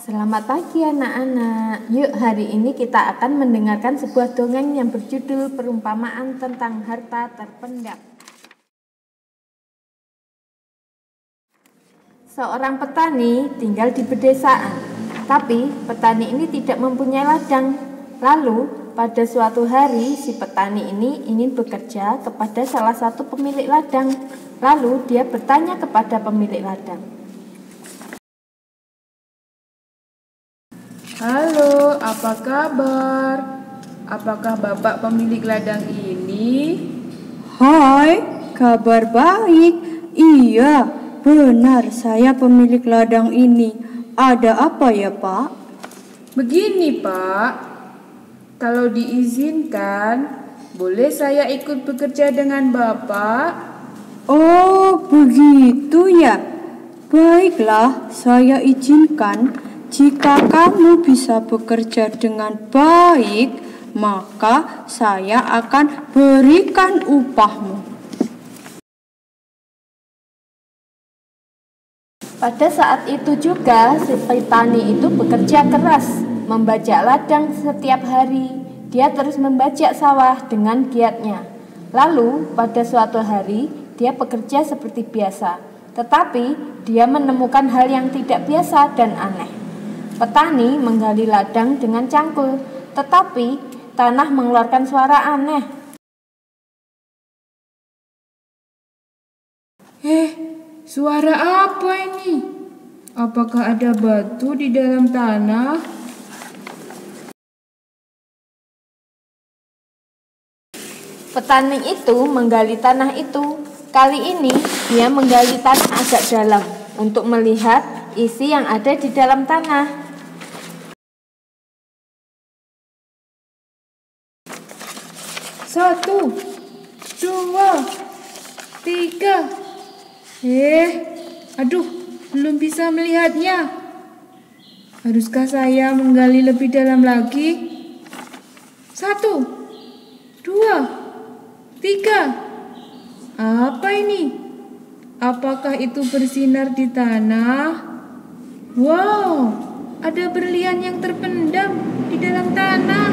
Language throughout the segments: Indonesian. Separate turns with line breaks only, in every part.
Selamat pagi anak-anak. Yuk hari ini kita akan mendengarkan sebuah dongeng yang berjudul Perumpamaan tentang Harta Terpendam. Seorang petani tinggal di pedesaan, tapi petani ini tidak mempunyai ladang. Lalu pada suatu hari si petani ini ingin bekerja kepada salah satu pemilik ladang. Lalu dia bertanya kepada pemilik ladang,
"Halo, apa kabar? Apakah Bapak pemilik ladang ini?"
Hai, kabar baik. Iya, benar, saya pemilik ladang ini. Ada apa ya, Pak?
"Begini, Pak. Kalau diizinkan, boleh saya ikut bekerja dengan Bapak?"
Oh, begitu ya. Baiklah, saya izinkan. Jika kamu bisa bekerja dengan baik, maka saya akan berikan upahmu.
pada saat itu juga si petani itu bekerja keras, membajak ladang setiap hari. Dia terus membajak sawah dengan giatnya. Lalu pada suatu hari dia bekerja seperti biasa, tetapi dia menemukan hal yang tidak biasa dan aneh. Petani menggali ladang dengan cangkul, tetapi tanah mengeluarkan suara aneh.
Suara apa ini? Apakah ada batu di dalam tanah?
Petani itu menggali tanah itu. Kali ini dia menggali tanah agak dalam untuk melihat isi yang ada di dalam tanah.
Satu, dua, tiga. Aduh, belum bisa melihatnya. Haruskah saya menggali lebih dalam lagi? Satu, dua, tiga. Apa ini? Apakah itu bersinar di tanah? Wow, ada berlian yang terpendam di dalam tanah.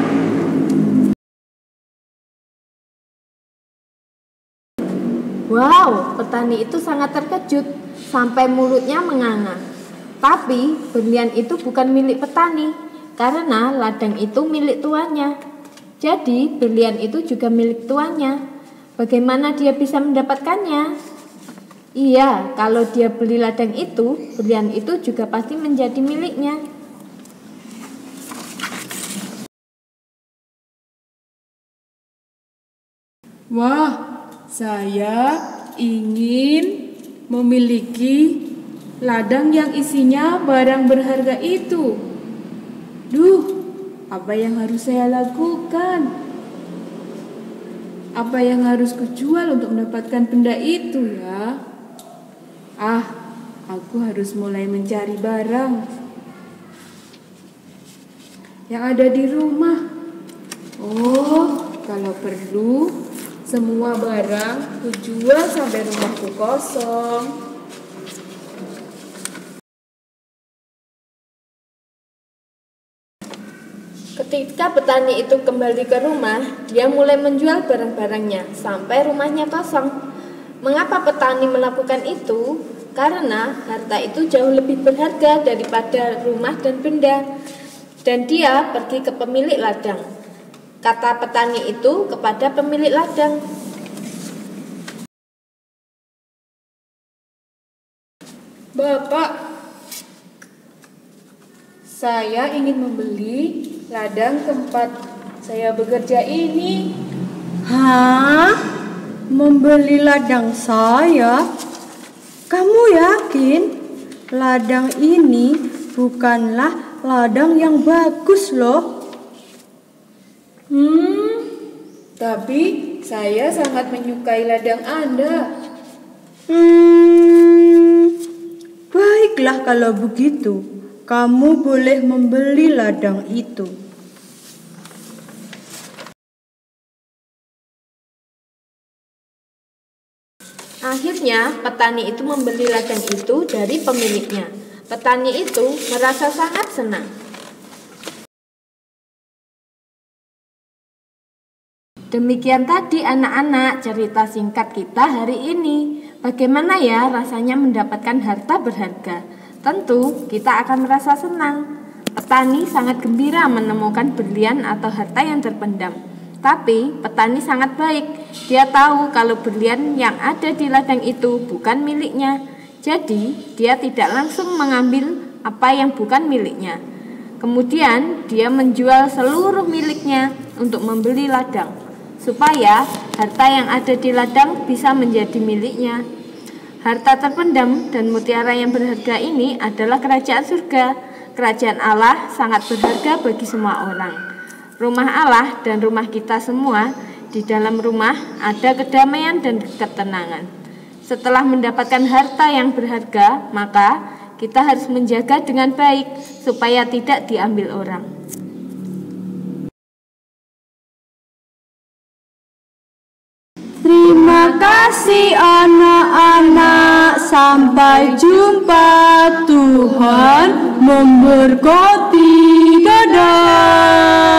Wow, petani itu sangat terkejut sampai mulutnya menganga. Tapi berlian itu bukan milik petani, karena ladang itu milik tuannya. Jadi berlian itu juga milik tuannya. Bagaimana dia bisa mendapatkannya? Iya, kalau dia beli ladang itu, berlian itu juga pasti menjadi miliknya.
Wah, saya ingin memiliki ladang yang isinya barang berharga itu. Apa yang harus saya lakukan? Apa yang harus kujual untuk mendapatkan benda itu ya? Aku harus mulai mencari barang yang ada di rumah. Kalau perlu, semua barang kujual sampai rumahku kosong.
Ketika petani itu kembali ke rumah, dia mulai menjual barang-barangnya sampai rumahnya kosong. Mengapa petani melakukan itu? Karena harta itu jauh lebih berharga daripada rumah dan benda. Dan dia pergi ke pemilik ladang. Kata petani itu kepada pemilik ladang,
"Bapak, saya ingin membeli ladang tempat saya bekerja ini."
Hah? Membeli ladang saya? Kamu yakin? Ladang ini bukanlah ladang yang bagus loh.
Tapi saya sangat menyukai ladang Anda.
Baiklah kalau begitu. Kamu boleh membeli ladang itu.
Akhirnya petani itu membeli ladang itu dari pemiliknya. Petani itu merasa sangat senang. Demikian tadi anak-anak cerita singkat kita hari ini. Bagaimana ya rasanya mendapatkan harta berharga? Tentu kita akan merasa senang. Petani sangat gembira menemukan berlian atau harta yang terpendam. Tapi petani sangat baik. Dia tahu kalau berlian yang ada di ladang itu bukan miliknya. Jadi dia tidak langsung mengambil apa yang bukan miliknya. Kemudian dia menjual seluruh miliknya untuk membeli ladang, supaya harta yang ada di ladang bisa menjadi miliknya. Harta terpendam dan mutiara yang berharga ini adalah kerajaan surga. Kerajaan Allah sangat berharga bagi semua orang. Rumah Allah dan rumah kita semua, di dalam rumah ada kedamaian dan ketenangan. Setelah mendapatkan harta yang berharga, maka kita harus menjaga dengan baik supaya tidak diambil orang.
Terima kasih anak-anak. Sampai jumpa. Tuhan memberkati. Dadah.